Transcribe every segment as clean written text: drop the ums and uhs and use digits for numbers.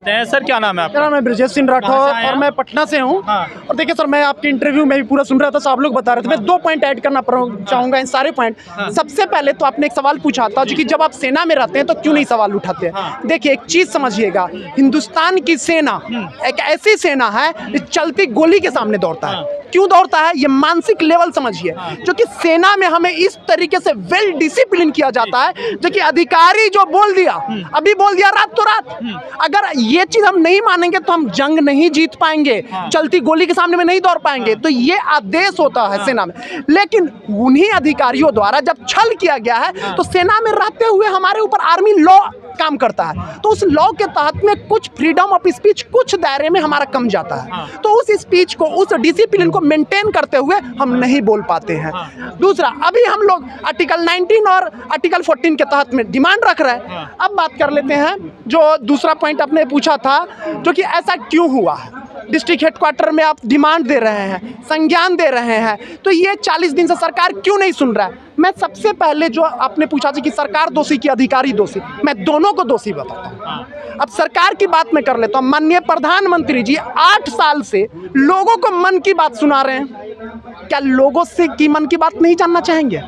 Sir क्या नाम है आपका? मेरा नाम है ब्रिजेश सिंह राठौर और मैं पटना से हूँ। हाँ। और देखिए सर, मैं आपके इंटरव्यू में भी पूरा सुन रहा था, सब आप लोग बता रहे थे। मैं 2 पॉइंट ऐड करना चाहूँगा इन सारे पॉइंट। सबसे पहले तो आपने एक सवाल पूछा था कि जब आप सेना में रहते हैं तो क्यों नहीं सवाल उठाते। देखिए एक चीज़ समझिएगा, हिंदुस्तान की सेना एक ऐसी सेना है जो चलती गोली के सामने दौड़ता है। क्यों दौड़ता है, ये मानसिक लेवल समझिए। जो कि सेना में हमें इस तरीके से वेल डिसिप्लिन किया जाता है, जो कि अधिकारी जो बोल दिया अभी बोल दिया रात तो रात। अगर ये चीज हम नहीं मानेंगे तो हम जंग नहीं जीत पाएंगे, चलती गोली के सामने में नहीं दौड़ पाएंगे। तो ये आदेश होता है सेना में। लेकिन उन्हीं अधिकारियों द्वारा जब छल किया गया है तो सेना में रहते हुए हमारे ऊपर आर्मी लॉ काम करता है। तो उस लॉ के तहत में कुछ फ्रीडम ऑफ स्पीच कुछ दायरे में हमारा कम जाता है। तो उस स्पीच को, उस डिसिप्लिन को मेंटेन करते हुए हम नहीं बोल पाते हैं। दूसरा, अभी हम लोग आर्टिकल 19 और आर्टिकल 14 के तहत में डिमांड रख रहे हैं। अब बात कर लेते हैं जो दूसरा पॉइंट आपने पूछा था, जो कि ऐसा क्यों हुआ है। डिस्ट्रिक्ट हेडक्वार्टर में आप डिमांड दे रहे हैं, संज्ञान दे रहे हैं, तो ये 40 दिन से सरकार क्यों नहीं सुन रहा है। मैं सबसे पहले जो आपने पूछा था कि सरकार दोषी कि अधिकारी दोषी, मैं दोनों को दोषी बताता हूँ। अब सरकार की बात मैं कर लेता हूँ। माननीय प्रधानमंत्री जी 8 साल से लोगों को मन की बात सुना रहे हैं। क्या लोगों से की मन की बात नहीं जानना चाहेंगे?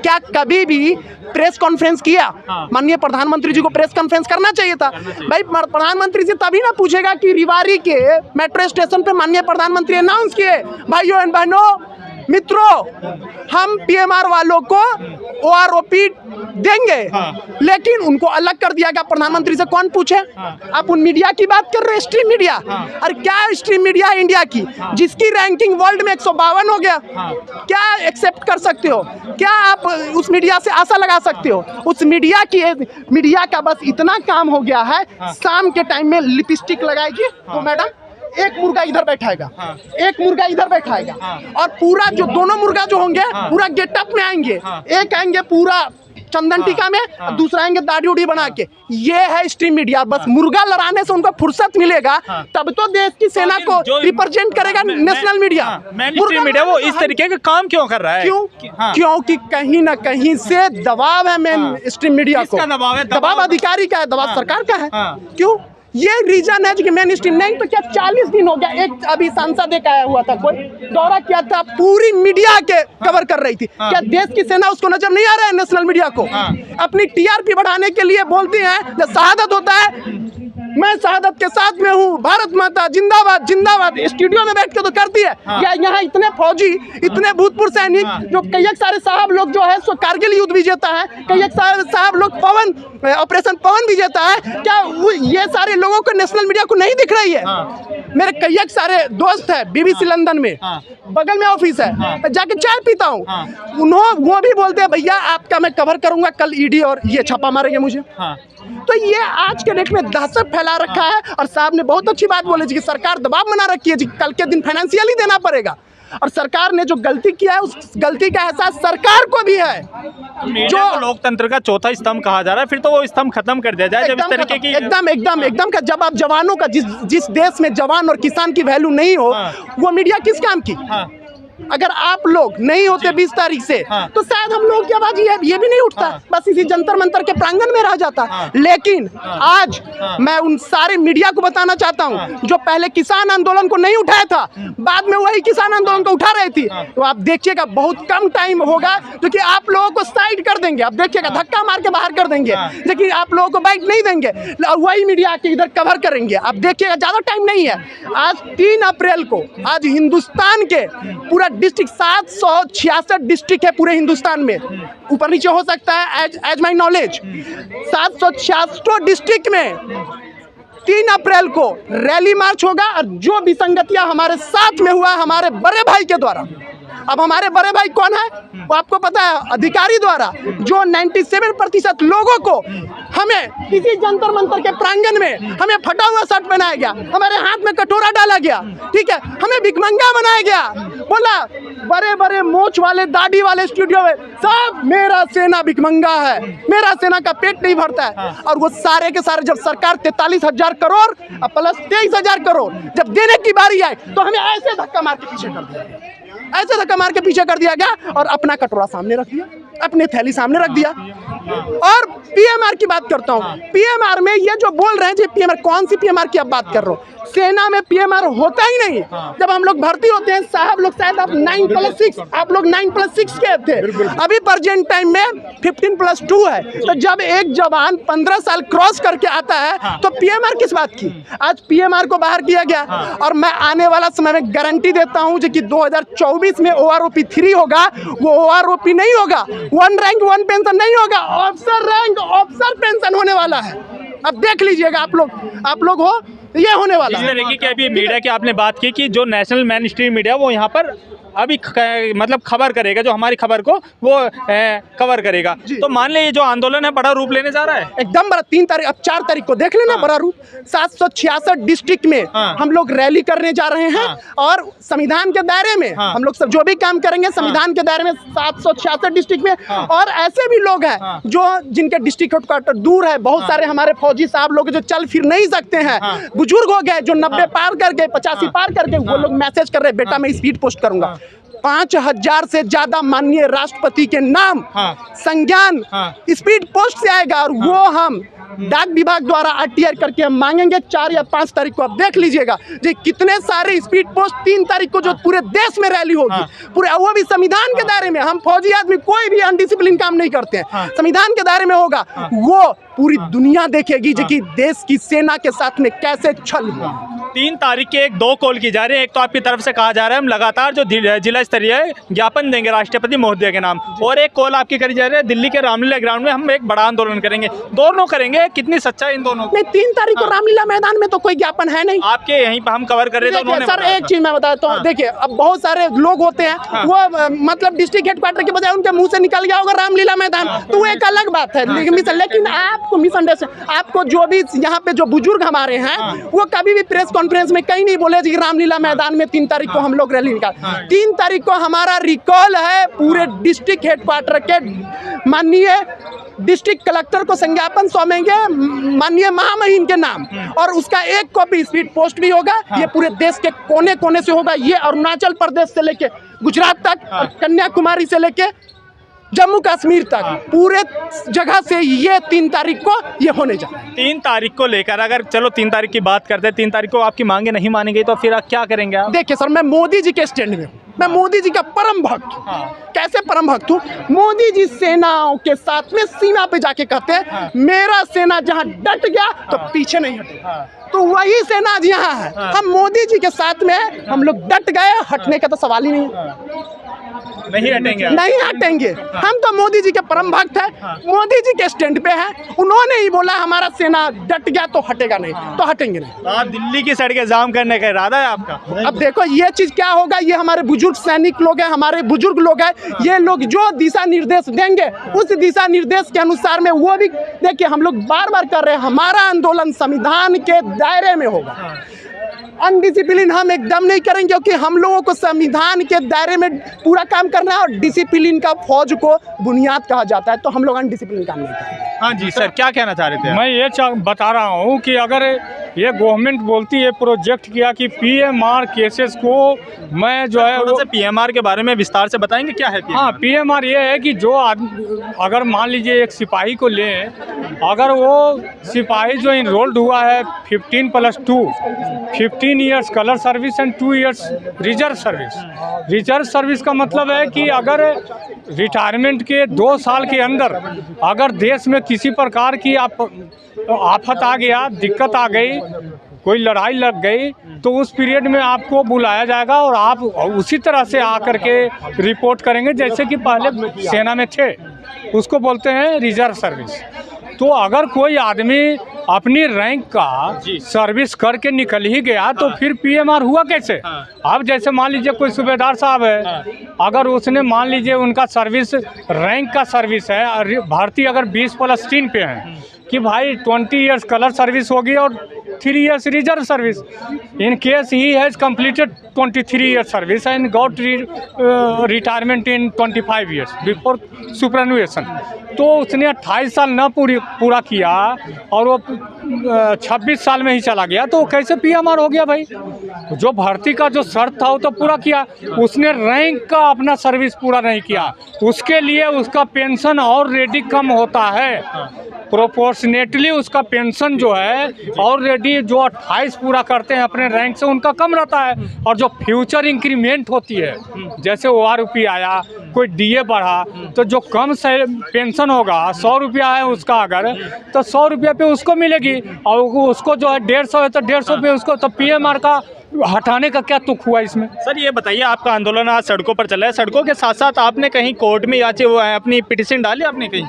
क्या कभी भी प्रेस कॉन्फ्रेंस किया? माननीय प्रधानमंत्री जी को प्रेस कॉन्फ्रेंस करना चाहिए था। भाई प्रधानमंत्री जी तभी ना पूछेगा कि रिवारी के मेट्रो स्टेशन पे माननीय प्रधानमंत्री अनाउंस किए, भाइयों एंड बहनों मित्रों, हम पीएमआर वालों को ओआरओपी देंगे। लेकिन उनको अलग कर दिया गया। प्रधानमंत्री से कौन पूछे? आप उन मीडिया की बात कर रहे हैं, स्ट्रीम मीडिया। और क्या स्ट्रीम मीडिया है इंडिया की, जिसकी रैंकिंग वर्ल्ड में 152 हो गया? क्या एक्सेप्ट कर सकते हो? क्या आप उस मीडिया से आशा लगा सकते हो? उस मीडिया का बस इतना काम हो गया है, शाम के टाइम में लिपस्टिक लगाएगी तो मैडम एक मुर्गा इधर बैठाएगा, एक मुर्गा इधर बैठाएगा, और पूरा जो दोनों मुर्गा जो होंगे पूरा गेटअप में आएंगे। एक आएंगे पूरा चंदन टीका में, दूसरा आएंगे दाढ़ी उड़ी बना के। ये है स्ट्रीम मीडिया। बस मुर्गा लड़ाने से उनको फुर्सत मिलेगा तब तो देश की सेना को रिप्रेजेंट करेगा नेशनल मीडिया। स्ट्रीम मीडिया वो इस तरीके का काम क्यों कर रहा है? क्योंकि कहीं ना कहीं से दबाव है मेन स्ट्रीम मीडिया को। दबाव अधिकारी का है, दबाव सरकार का है। क्यों? ये रीजन है कि मेन स्ट्रीम नहीं तो क्या 40 दिन हो गया। एक अभी सांसद एक आया हुआ था, कोई दौरा किया था, पूरी मीडिया के कवर कर रही थी। क्या देश की सेना उसको नजर नहीं आ रहा है? नेशनल मीडिया को अपनी टीआरपी बढ़ाने के लिए बोलती है, जब शहादत होता है मैं शहादत के साथ में हूँ, भारत माता जिंदाबाद जिंदाबाद, स्टूडियो में बैठ के तो करती है। या यहाँ इतने फौजी, इतने भूतपूर्व सैनिक, जो कई सारे साहब लोग जो है सो कारगिल युद्ध विजेता है, कई साहब लोग ऑपरेशन पवन विजेता है। क्या ये सारे लोगों को नेशनल मीडिया को नहीं दिख रही है? मेरे कई सारे दोस्त है BBC लंदन में, बगल में ऑफिस है, जाके चाय पीता हूँ। वो भी बोलते हैं भैया आपका मैं कवर करूंगा, कल ईडी और ये छापा मारेंगे मुझे। तो ये आज के डेट में दहशत फैला रखा है। और साहब ने बहुत अच्छी बात बोली कि सरकार दबाव बना रखी है जी, कल के दिन फाइनेंशियली देना पड़ेगा। और सरकार ने जो गलती किया है उस गलती का एहसास सरकार को भी है। जो लोकतंत्र का चौथा स्तंभ कहा जा रहा है, फिर तो वो स्तंभ खत्म कर दिया जाए। जब इस तरीके की एकदम का जब आप जवानों का जिस देश में जवान और किसान की वैल्यू नहीं हो, वो मीडिया किस काम की? अगर आप लोग नहीं होते 20 तारीख से तो शायद हम लोग की आवाज ये भी नहीं उठता, बस इसी जंतर मंतर के प्रांगण में रह जाता। लेकिन आज मैं उन सारे मीडिया को बताना चाहता हूं जो पहले किसान आंदोलन को नहीं उठाया था, बाद में वही किसान आंदोलन को उठा रही थी। तो आप देखिएगा बहुत कम टाइम होगा क्योंकि आप लोगों को साइड कर देंगे, आप देखिएगा धक्का मार के बाहर कर देंगे, लेकिन आप लोगों को बाइट नहीं देंगे, वही मीडिया के इधर कवर करेंगे। आप देखिएगा ज्यादा टाइम नहीं है। आज 3 अप्रैल को आज हिंदुस्तान के पूरा डिस्ट्रिक्ट 766 डिस्ट्रिक्ट है पूरे हिंदुस्तान में, ऊपर नीचे हो सकता है एज माई नॉलेज। 766 डिस्ट्रिक्ट में 3 अप्रैल को रैली मार्च होगा। और जो विसंगतियां हमारे साथ में हुआ हमारे बड़े भाई के द्वारा, अब हमारे बड़े भाई कौन है वो आपको पता है, अधिकारी द्वारा जो 97% लोगों को हमें किसी जंतर मंतर के प्रांगण में हमें फटा हुआ शर्ट पहनाया गया, हमारे हाथ में कटोरा डाला गया, ठीक है, हमें भिखमंगा बनाया गया, बोला बड़े बड़े मोच वाले दाढ़ी वाले स्टूडियो में सब मेरा सेना भिखमंगा है, मेरा सेना का पेट नहीं भरता है। और वो सारे के सारे जब सरकार 43,000 करोड़ प्लस 23,000 करोड़ जब देने की बारी आए तो हमें ऐसे धक्का मार के पीछे कर दिया। ऐसे धक्का मार के पीछे कर दिया गया और अपना कटोरा सामने रख दिया, अपनी थैली सामने रख दिया। और पीएमआर की बात करता हूँ, पीएमआर में ये जो बोल रहे हैं जी, पीएमआर कौन सी पीएमआर की आप बात कर रहे हो? सेना में पीएमआर होता ही नहीं। जब हम लोग भर्ती होते हैं साहब लोग, शायद आप 9+6, आप लोग 9+6 के थे, अभी प्रेजेंट टाइम में 15+2 है। तो जब एक जवान 15 साल क्रॉस करके आता है तो पीएमआर किस बात की? आज पीएमआर को बाहर किया गया। और मैं आने वाला समय में गारंटी देता हूं कि 2024 में OROP 3 होगा, वो OROP नहीं होगा, 1 रैंक 1 पेंशन नहीं होगा, ऑफिसर रैंक ऑफिसर पेंशन होने वाला है। अब देख लीजिएगा आप लोग हो, ये होने वाला है। इस तरीके की अभी मीडिया की आपने बात की कि जो नेशनल मेन स्ट्रीम मीडिया वो यहाँ पर अभी मतलब खबर करेगा, जो हमारी खबर को वो कवर करेगा। तो मान ले ये जो आंदोलन है बड़ा रूप लेने जा रहा है, एकदम बड़ा। 3 तारीख, अब 4 तारीख को देख लेना बड़ा रूप। 766 डिस्ट्रिक्ट में हम लोग रैली करने जा रहे हैं और संविधान के दायरे में हम लोग सब जो भी काम करेंगे संविधान के दायरे में 766 डिस्ट्रिक्ट में। और ऐसे भी लोग हैं जो जिनके डिस्ट्रिक्ट हेडक्वार्टर दूर है, बहुत सारे हमारे फौजी साहब लोग जो चल फिर नहीं सकते हैं, बुजुर्ग हो गए, जो 90 पार कर गए, 85 पार करके, वो लोग मैसेज कर रहे हैं, बेटा मैं स्पीड पोस्ट करूंगा। 5000 से ज्यादा माननीय राष्ट्रपति के नाम संज्ञान स्पीड पोस्ट से आएगा और वो हम डाक विभाग द्वारा RTI करके हम मांगेंगे 4 या 5 तारीख को। आप देख लीजिएगा जी कितने सारे स्पीड पोस्ट 3 तारीख को जो पूरे देश में रैली होगी, पूरे, वो भी संविधान के दायरे में। हम फौजी आदमी कोई भी अनडिसिप्लिन काम नहीं करते हैं, संविधान के दायरे में होगा। वो पूरी दुनिया देखेगी जी कि देश की सेना के साथ में कैसे छल हुआ। 3 तारीख के 2 कॉल की जा रही है। एक तो आपकी तरफ से कहा जा रहा है हम लगातार जो जिला स्तरीय ज्ञापन देंगे राष्ट्रपति महोदय के नाम, और एक कॉल आपकी करी जा रही है दिल्ली के रामलीला ग्राउंड में हम एक बड़ा आंदोलन करेंगे। दोनों करेंगे, कितनी सच्चाई इन दोनों? नहीं, 3 तारीख को रामलीला मैदान में तो कोई ज्ञापन है नहीं। आपके यहीं पर हम कवर कर रहे थे सर। एक चीज मैं बताता हूँ, देखिए अब बहुत सारे लोग होते हैं वो मतलब डिस्ट्रिक्ट हेडक्वार्टर के बजाय उनके मुंह से निकल गया होगा रामलीला मैदान, तो वो एक अलग बात है। लेकिन आपको मिसअंडरस्टैंड, आपको जो भी यहाँ पे जो बुजुर्ग हमारे हैं वो कभी भी प्रेस कॉन्फ्रेंस में कहीं नहीं बोले जी रामलीला मैदान में 3 तारीख को हम लोग रैली निकाल। 3 तारीख को हमारा रिकॉल है पूरे डिस्ट्रिक्ट हेडक्वार्टर के माननीय डिस्ट्रिक्ट कलेक्टर को संज्ञापन सौंपेंगे माननीय महामहिम के नाम, और उसका एक कॉपी स्पीड पोस्ट भी होगा। ये पूरे देश के कोने कोने से होगा, ये अरुणाचल प्रदेश से लेके गुजरात तक और कन्याकुमारी से लेके जम्मू कश्मीर तक पूरे जगह से ये 3 तारीख को ये होने जा रहा है। 3 तारीख को लेकर अगर चलो 3 तारीख की बात करते हैं, 3 तारीख को आपकी मांगे नहीं मानी गई तो फिर आप क्या करेंगे? आप देखिए सर, मैं मोदी जी के स्टैंड में हूँ, मैं मोदी जी का परम भक्त हूँ। कैसे परम भक्त हूँ? मोदी जी सेनाओं के साथ में सीमा पे जाके कहते हैं मेरा सेना जहाँ डट गया तो पीछे नहीं हटेगा। तो वही सेना आज यहाँ है, हम मोदी जी के साथ में हम लोग डट गए, हटने का तो सवाल ही नहीं हटेंगे, नहीं हटेंगे। हम तो मोदी जी के परम भक्त हैं, मोदी जी के स्टैंड पे हैं। उन्होंने ही बोला हमारा सेना डट गया तो हटेगा नहीं, तो हटेंगे नहीं। आप दिल्ली की सड़कें जाम करने का इरादा है आपका? अब देखो ये चीज क्या होगा, ये हमारे बुजुर्ग सैनिक लोग हैं, हमारे बुजुर्ग लोग हैं, ये लोग जो दिशा निर्देश देंगे उस दिशा निर्देश के अनुसार में वो भी देखिए हम लोग बार बार कर रहे हैं, हमारा आंदोलन संविधान के दायरे में होगा। अनडिसिप्लिन हम एकदम नहीं करेंगे, क्योंकि हम लोगों को संविधान के दायरे में पूरा काम करना है और डिसिप्लिन का फौज को बुनियाद कहा जाता है, तो हम लोग अनडिसिप्लिन काम नहीं करेंगे। हाँ जी सर, क्या कहना चाह रहे थे? मैं ये बता रहा हूँ कि अगर ये गवर्नमेंट बोलती है प्रोजेक्ट किया कि PMR केसेस को मैं जो है वो PMR के बारे में विस्तार से बताएंगे क्या है PMR? हाँ, PMR ये है कि जो अगर मान लीजिए एक सिपाही को लें, अगर वो सिपाही जो इनरोल्ड हुआ है 15+2, 15 years colour service and 2 years reserve service. Reserve service का मतलब है कि अगर रिटायरमेंट के 2 साल के अंदर अगर देश में किसी प्रकार की आफत आ गया, दिक्कत आ गई, कोई लड़ाई लग गई, तो उस पीरियड में आपको बुलाया जाएगा और आप उसी तरह से आकर के रिपोर्ट करेंगे जैसे कि पहले सेना में थे, उसको बोलते हैं रिजर्व सर्विस। तो अगर कोई आदमी अपनी रैंक का सर्विस करके निकल ही गया तो फिर PMR हुआ कैसे? अब जैसे मान लीजिए कोई सूबेदार साहब है, अगर उसने मान लीजिए उनका सर्विस रैंक का सर्विस है, भर्ती अगर 20+3 पे है कि भाई 20 ईयर्स कलर सर्विस होगी और 3 years reserve service. In case he has completed 23 years service and got retirement in 25 years before superannuation, तो उसने 28 साल न पूरा किया और वो 26 साल में ही चला गया, तो कैसे पीएमआर हो गया भाई? जो भर्ती का जो शर्त था वो तो पूरा किया, उसने रैंक का अपना सर्विस पूरा नहीं किया, उसके लिए उसका पेंशन ऑलरेडी कम होता है। प्रोपोर्शनेटली उसका पेंशन जो है ऑलरेडी जो 28 पूरा करते हैं अपने रैंक से उनका कम रहता है। और जो फ्यूचर इंक्रीमेंट होती है, जैसे ORP आया, कोई DA बढ़ा, तो जो कम से पेंशन होगा 100 रुपया है उसका, अगर तो 100 रुपया पे उसको मिलेगी, और उसको जो है 150 है तो 150 पे उसको, तो पीएमआर का हटाने का क्या तुक हुआ इसमें? सर ये बताइए, आपका आंदोलन आज सड़कों पर चला है, सड़कों के साथ साथ आपने कहीं कोर्ट में याचे वो है अपनी पिटीशन डाली आपने कहीं?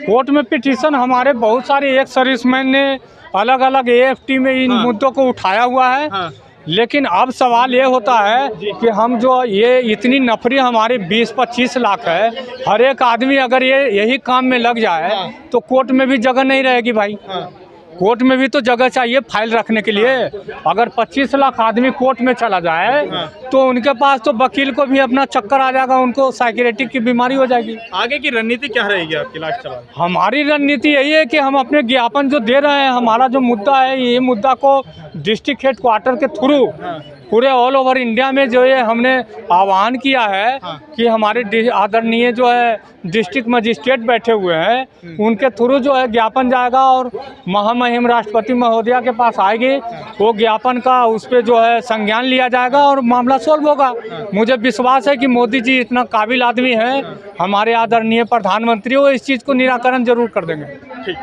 कोर्ट में पिटीशन हमारे बहुत सारे एक सर्विसमैन ने अलग अलग AFT में इन मुद्दों को उठाया हुआ है। लेकिन अब सवाल ये होता है कि हम जो ये इतनी नफरी हमारे 20-25 लाख है, हर एक आदमी अगर यही काम में लग जाए तो कोर्ट में भी जगह नहीं रहेगी भाई। कोर्ट में भी तो जगह चाहिए फाइल रखने के लिए। अगर 25 लाख आदमी कोर्ट में चला जाए तो उनके पास तो वकील को भी अपना चक्कर आ जाएगा, उनको साइकियाट्रिक की बीमारी हो जाएगी। आगे की रणनीति क्या रहेगी आपकी? लास्ट सवाल। हमारी रणनीति यही है कि हम अपने ज्ञापन जो दे रहे हैं, हमारा जो मुद्दा है, ये मुद्दा को डिस्ट्रिक्ट हेडक्वार्टर के थ्रू पूरे ऑल ओवर इंडिया में जो है हमने आह्वान किया है कि हमारे आदरणीय जो है डिस्ट्रिक्ट मजिस्ट्रेट बैठे हुए हैं, उनके थ्रू जो है ज्ञापन जाएगा और महामहिम राष्ट्रपति महोदया के पास आएगी। वो ज्ञापन का उस पर जो है संज्ञान लिया जाएगा और मामला सॉल्व होगा। मुझे विश्वास है कि मोदी जी इतना काबिल आदमी हैं, हमारे आदरणीय प्रधानमंत्री, वो इस चीज़ को निराकरण जरूर कर देंगे।